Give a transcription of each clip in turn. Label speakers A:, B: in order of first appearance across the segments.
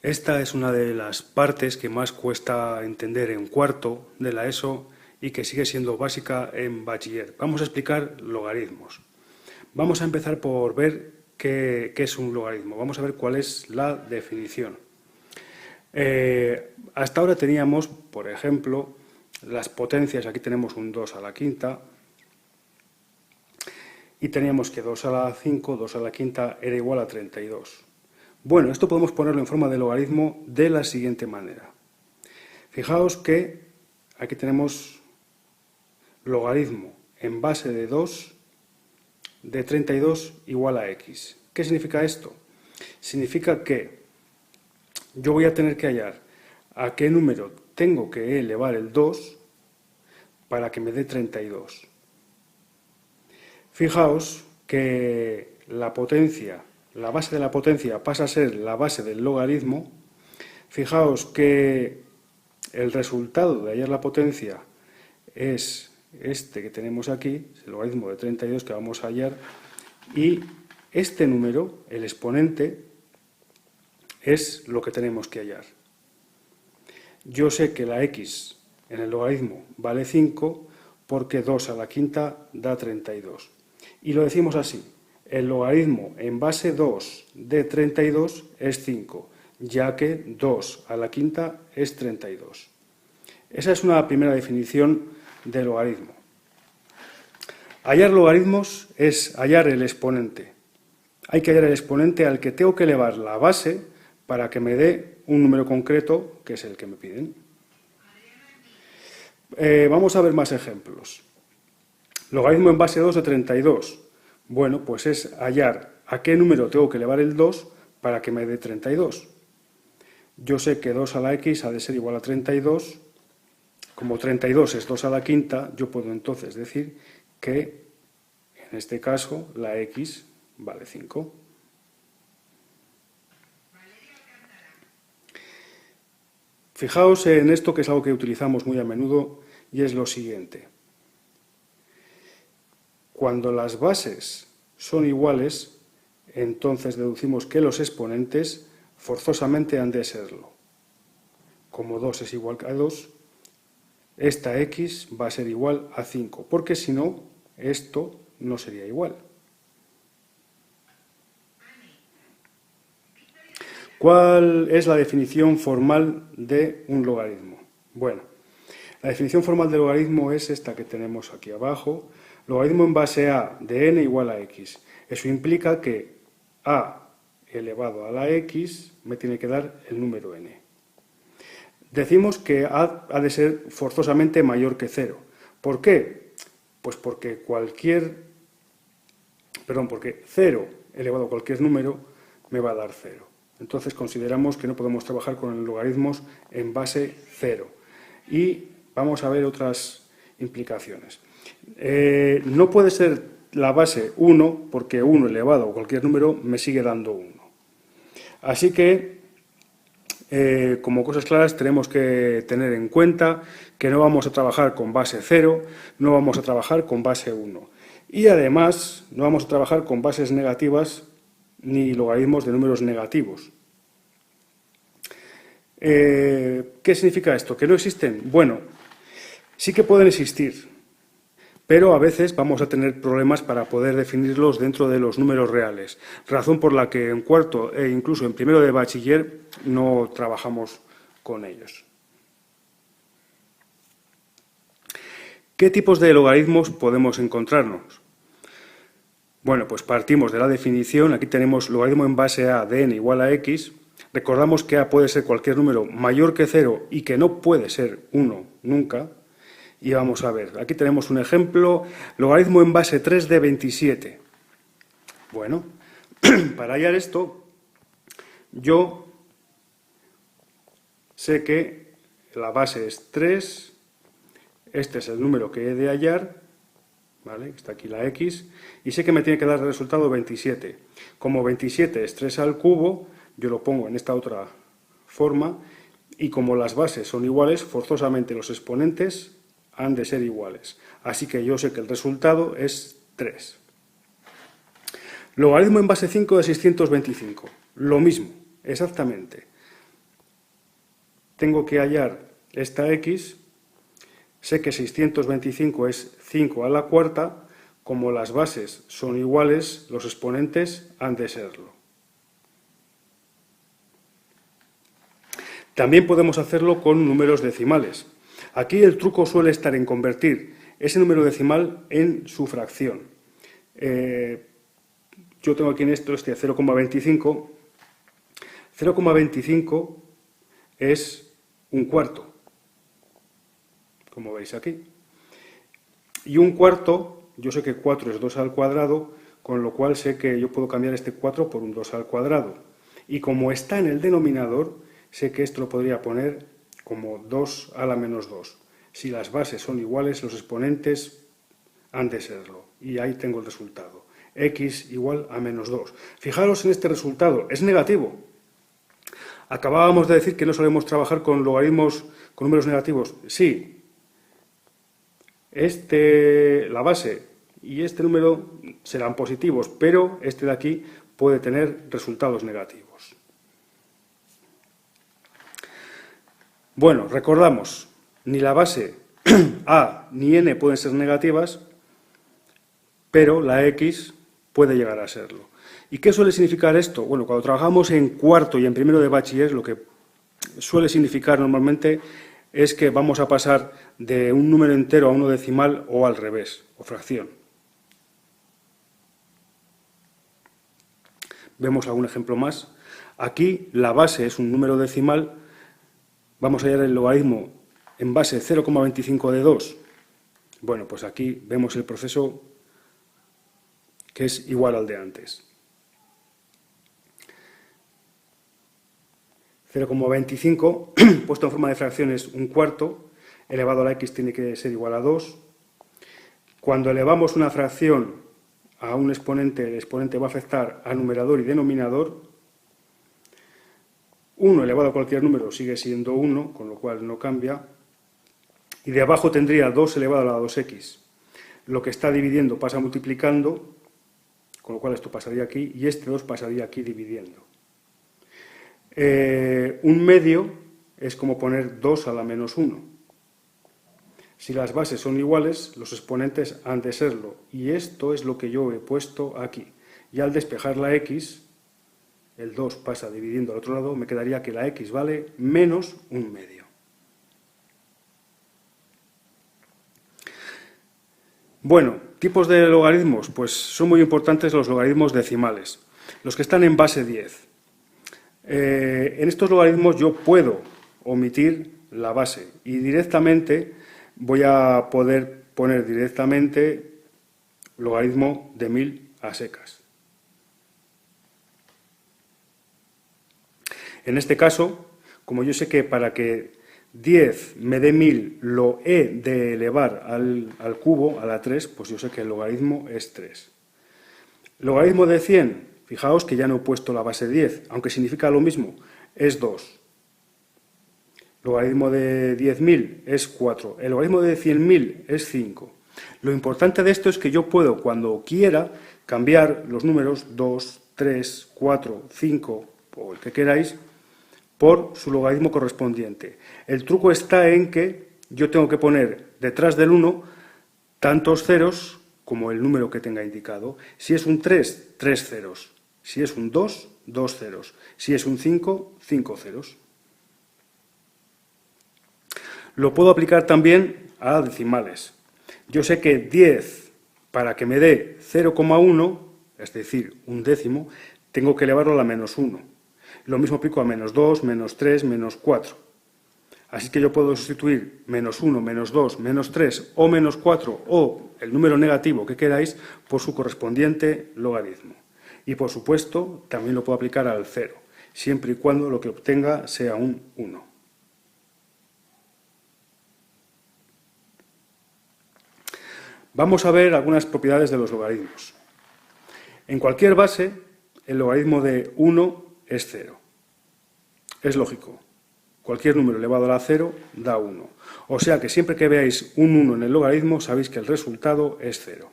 A: Esta es una de las partes que más cuesta entender en cuarto de la ESO y que sigue siendo básica en bachiller. Vamos a explicar logaritmos. Vamos a empezar por ver qué es un logaritmo. Vamos a ver cuál es la definición. Hasta ahora teníamos, por ejemplo, las potencias. Aquí tenemos un 2 a la quinta y teníamos que 2 a la 5, 2 a la quinta era igual a 32. Bueno, esto podemos ponerlo en forma de logaritmo de la siguiente manera. Fijaos que aquí tenemos logaritmo en base de 2 de 32 igual a x. ¿Qué significa esto? Significa que yo voy a tener que hallar a qué número tengo que elevar el 2 para que me dé 32. Fijaos que la potencia, la base de la potencia pasa a ser la base del logaritmo. Fijaos que el resultado de hallar la potencia es este que tenemos aquí, es el logaritmo de 32 que vamos a hallar, y este número, el exponente, es lo que tenemos que hallar. Yo sé que la x en el logaritmo vale 5 porque 2 a la quinta da 32. Y lo decimos así, el logaritmo en base 2 de 32 es 5, ya que 2 a la quinta es 32. Esa es una primera definición de logaritmo. Hallar logaritmos es hallar el exponente. Hay que hallar el exponente al que tengo que elevar la base para que me dé un número concreto, que es el que me piden. Vamos a ver más ejemplos. Logaritmo en base 2 de 32. Bueno, pues es hallar a qué número tengo que elevar el 2 para que me dé 32. Yo sé que 2 a la x ha de ser igual a 32. Como 32 es 2 a la quinta, yo puedo entonces decir que, en este caso, la x vale 5. Fijaos en esto, que es algo que utilizamos muy a menudo, y es lo siguiente. Cuando las bases son iguales, entonces deducimos que los exponentes forzosamente han de serlo. Como 2 es igual a 2, esta x va a ser igual a 5, porque si no, esto no sería igual. ¿Cuál es la definición formal de un logaritmo? Bueno, la definición formal de logaritmo es esta que tenemos aquí abajo. Logaritmo en base a de n igual a x. Eso implica que a elevado a la x me tiene que dar el número n. Decimos que a ha de ser forzosamente mayor que 0. ¿Por qué? Pues porque porque 0 elevado a cualquier número me va a dar 0. Entonces consideramos que no podemos trabajar con logaritmos en base 0. Y vamos a ver otras implicaciones. No puede ser la base 1, porque 1 elevado a cualquier número me sigue dando 1. Así que, como cosas claras, tenemos que tener en cuenta que no vamos a trabajar con base 0, no vamos a trabajar con base 1. Y además, no vamos a trabajar con bases negativas ni logaritmos de números negativos. ¿Qué significa esto? ¿Que no existen? Bueno, sí que pueden existir, pero a veces vamos a tener problemas para poder definirlos dentro de los números reales, razón por la que en cuarto e incluso en primero de bachiller no trabajamos con ellos. ¿Qué tipos de logaritmos podemos encontrarnos? Bueno, pues partimos de la definición. Aquí tenemos logaritmo en base a de n igual a x. Recordamos que a puede ser cualquier número mayor que 0 y que no puede ser 1 nunca. Y vamos a ver, aquí tenemos un ejemplo, logaritmo en base 3 de 27. Bueno, para hallar esto, yo sé que la base es 3, este es el número que he de hallar, ¿vale? Está aquí la x, y sé que me tiene que dar el resultado 27. Como 27 es 3 al cubo, yo lo pongo en esta otra forma, y como las bases son iguales, forzosamente los exponentes han de ser iguales. Así que yo sé que el resultado es 3. Logaritmo en base 5 de 625. Lo mismo, exactamente. tengo que hallar esta x, sé que 625 es 5 a la cuarta, como las bases son iguales, los exponentes han de serlo. También podemos hacerlo con números decimales. Aquí el truco suele estar en convertir ese número decimal en su fracción. Yo tengo aquí en esto este 0,25. 0,25 es un cuarto, como veis aquí. Y un cuarto, yo sé que 4 es 2 al cuadrado, con lo cual sé que yo puedo cambiar este 4 por un 2 al cuadrado. Y como está en el denominador, sé que esto lo podría poner como 2 a la menos 2. Si las bases son iguales, los exponentes han de serlo. Y ahí tengo el resultado. X igual a menos 2. Fijaros en este resultado, es negativo. Acabábamos de decir que no solemos trabajar con logaritmos, con números negativos. Sí, la base y este número serán positivos, pero este de aquí puede tener resultados negativos. Bueno, recordamos, ni la base a ni n pueden ser negativas, pero la x puede llegar a serlo. ¿Y qué suele significar esto? Bueno, cuando trabajamos en cuarto y en primero de bachiller, lo que suele significar normalmente es que vamos a pasar de un número entero a uno decimal o al revés, o fracción. Vemos algún ejemplo más. Aquí la base es un número decimal. Vamos a hallar el logaritmo en base 0,25 de 2. Bueno, pues aquí vemos el proceso que es igual al de antes. 0,25 puesto en forma de fracción es un cuarto, elevado a la x tiene que ser igual a 2. Cuando elevamos una fracción a un exponente, el exponente va a afectar a numerador y denominador. 1 elevado a cualquier número sigue siendo 1, con lo cual no cambia. Y de abajo tendría 2 elevado a la 2x. Lo que está dividiendo pasa multiplicando, con lo cual esto pasaría aquí, y este 2 pasaría aquí dividiendo. Un medio es como poner 2 a la menos 1. Si las bases son iguales, los exponentes han de serlo. Y esto es lo que yo he puesto aquí. Y al despejar la x, el 2 pasa dividiendo al otro lado, me quedaría que la x vale menos un medio. Bueno, tipos de logaritmos, pues son muy importantes los logaritmos decimales, los que están en base 10. En estos logaritmos yo puedo omitir la base y directamente voy a poder poner directamente logaritmo de 1000 a secas. En este caso, como yo sé que para que 10 me dé 1000 lo he de elevar al cubo, a la 3, pues yo sé que el logaritmo es 3. Logaritmo de 100, fijaos que ya no he puesto la base 10, aunque significa lo mismo, es 2. Logaritmo de 10.000 es 4. El logaritmo de 100.000 es 5. Lo importante de esto es que yo puedo, cuando quiera, cambiar los números 2, 3, 4, 5 o el que queráis, por su logaritmo correspondiente. El truco está en que yo tengo que poner detrás del 1 tantos ceros como el número que tenga indicado. Si es un 3, 3 ceros. Si es un 2, 2 ceros. Si es un 5, 5 ceros. Lo puedo aplicar también a decimales. Yo sé que 10, para que me dé 0,1, es decir, un décimo, tengo que elevarlo a la menos 1. Lo mismo aplico a menos 2, menos 3, menos 4. Así que yo puedo sustituir menos 1, menos 2, menos 3 o menos 4 o el número negativo que queráis por su correspondiente logaritmo. Y por supuesto también lo puedo aplicar al 0, siempre y cuando lo que obtenga sea un 1. Vamos a ver algunas propiedades de los logaritmos. En cualquier base, el logaritmo de 1 es 0. Es lógico. Cualquier número elevado a la 0 da 1. O sea que siempre que veáis un 1 en el logaritmo, sabéis que el resultado es 0.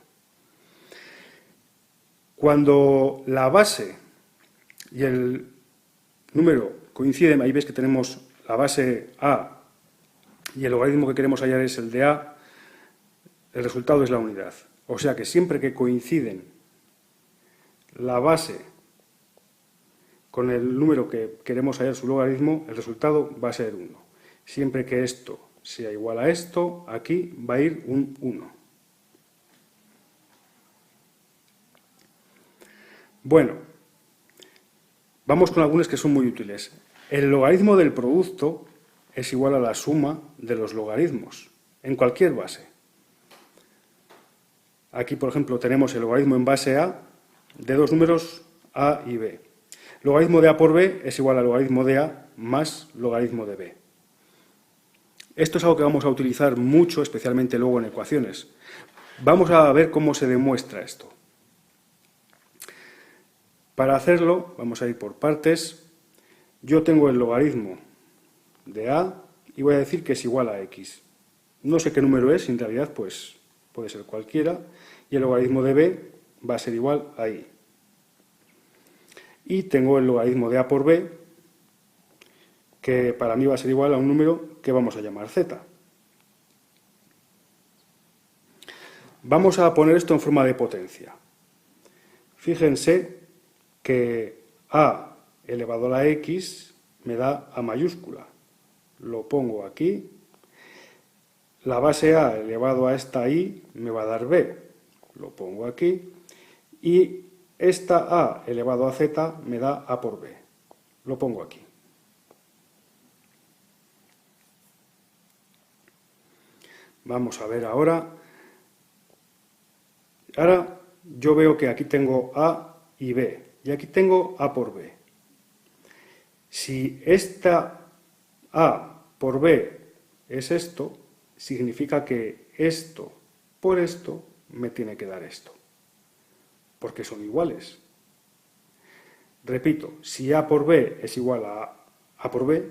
A: Cuando la base y el número coinciden, ahí veis que tenemos la base a y el logaritmo que queremos hallar es el de a, el resultado es la unidad. O sea que siempre que coinciden la base con el número que queremos hallar su logaritmo, el resultado va a ser 1. Siempre que esto sea igual a esto, aquí va a ir un 1. Bueno, vamos con algunos que son muy útiles. El logaritmo del producto es igual a la suma de los logaritmos, en cualquier base. Aquí, por ejemplo, tenemos el logaritmo en base a de dos números a y b. Logaritmo de a por b es igual al logaritmo de a más logaritmo de b. Esto es algo que vamos a utilizar mucho, especialmente luego en ecuaciones. Vamos a ver cómo se demuestra esto. Para hacerlo, vamos a ir por partes. Yo tengo el logaritmo de a y voy a decir que es igual a x. No sé qué número es, en realidad pues puede ser cualquiera. Y el logaritmo de b va a ser igual a y. Y tengo el logaritmo de a por b, que para mí va a ser igual a un número que vamos a llamar z. Vamos a poner esto en forma de potencia. Fíjense que a elevado a la x me da a mayúscula. Lo pongo aquí. La base a elevado a esta y me va a dar b. Lo pongo aquí. Y esta a elevado a z me da a por b. Lo pongo aquí. Vamos a ver ahora. Ahora yo veo que aquí tengo a y b. Y aquí tengo a por b. Si esta a por b es esto, significa que esto por esto me tiene que dar esto. Porque son iguales. Repito, si a por b es igual a por b,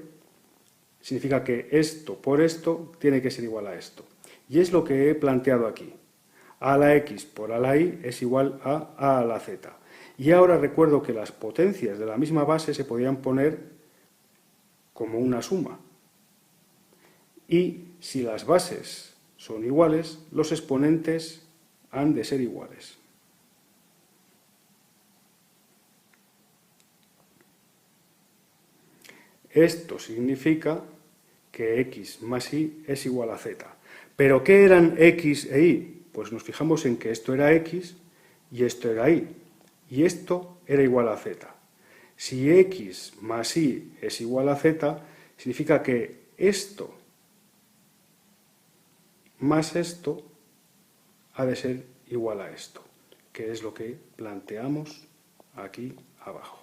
A: significa que esto por esto tiene que ser igual a esto. Y es lo que he planteado aquí. A a la x por a la y es igual a a la z. Y ahora recuerdo que las potencias de la misma base se podían poner como una suma. Y si las bases son iguales, los exponentes han de ser iguales. Esto significa que x más y es igual a z. ¿Pero qué eran x e y? Pues nos fijamos en que esto era x y esto era y. Y esto era igual a z. Si x más y es igual a z, significa que esto más esto ha de ser igual a esto, que es lo que planteamos aquí abajo.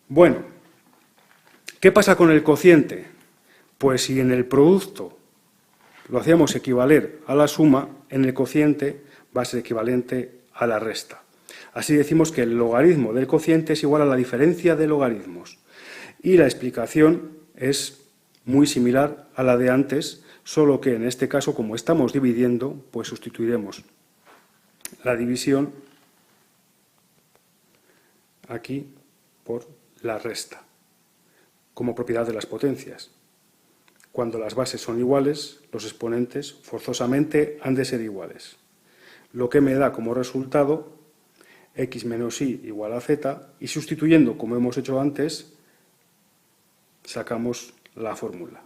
A: Bueno, ¿qué pasa con el cociente? Pues si en el producto lo hacíamos equivaler a la suma, en el cociente va a ser equivalente a la resta. Así decimos que el logaritmo del cociente es igual a la diferencia de logaritmos. Y la explicación es muy similar a la de antes, solo que en este caso, como estamos dividiendo, pues sustituiremos la división aquí por la resta, como propiedad de las potencias. Cuando las bases son iguales, los exponentes forzosamente han de ser iguales. Lo que me da como resultado x menos y igual a z, y sustituyendo, como hemos hecho antes, sacamos la fórmula.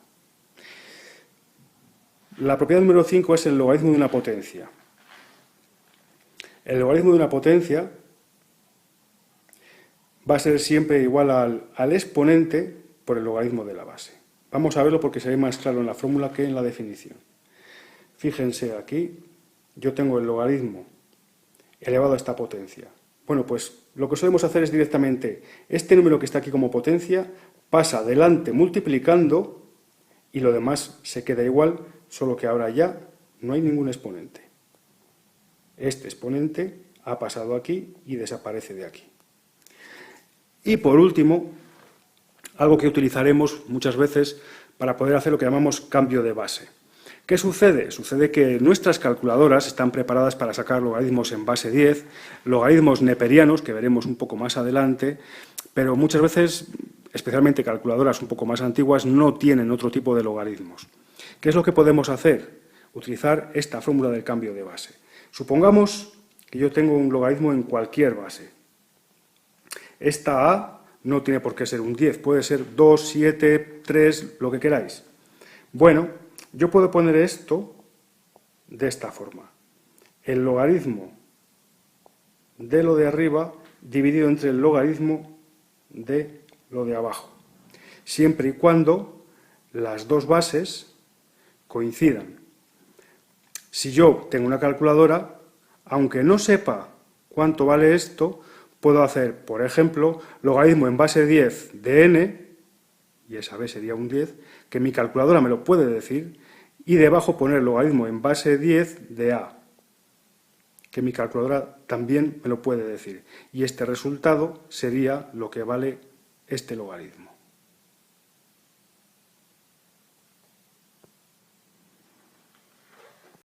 A: La propiedad número 5 es el logaritmo de una potencia. El logaritmo de una potencia va a ser siempre igual al exponente por el logaritmo de la base. Vamos a verlo porque se ve más claro en la fórmula que en la definición. Fíjense aquí, yo tengo el logaritmo elevado a esta potencia. Bueno, pues lo que solemos hacer es directamente este número que está aquí como potencia pasa adelante multiplicando y lo demás se queda igual, solo que ahora ya no hay ningún exponente. Este exponente ha pasado aquí y desaparece de aquí. Y por último, algo que utilizaremos muchas veces para poder hacer lo que llamamos cambio de base. ¿Qué sucede? Sucede que nuestras calculadoras están preparadas para sacar logaritmos en base 10, logaritmos neperianos, que veremos un poco más adelante, pero muchas veces, especialmente calculadoras un poco más antiguas, no tienen otro tipo de logaritmos. ¿Qué es lo que podemos hacer? Utilizar esta fórmula del cambio de base. Supongamos que yo tengo un logaritmo en cualquier base. Esta A no tiene por qué ser un 10, puede ser 2, 7, 3, lo que queráis. Bueno, yo puedo poner esto de esta forma. El logaritmo de lo de arriba dividido entre el logaritmo de lo de abajo, siempre y cuando las dos bases coincidan. Si yo tengo una calculadora, aunque no sepa cuánto vale esto, puedo hacer, por ejemplo, logaritmo en base 10 de n, y esa b sería un 10, que mi calculadora me lo puede decir, y debajo poner logaritmo en base 10 de a, que mi calculadora también me lo puede decir. Y este resultado sería lo que vale este logaritmo.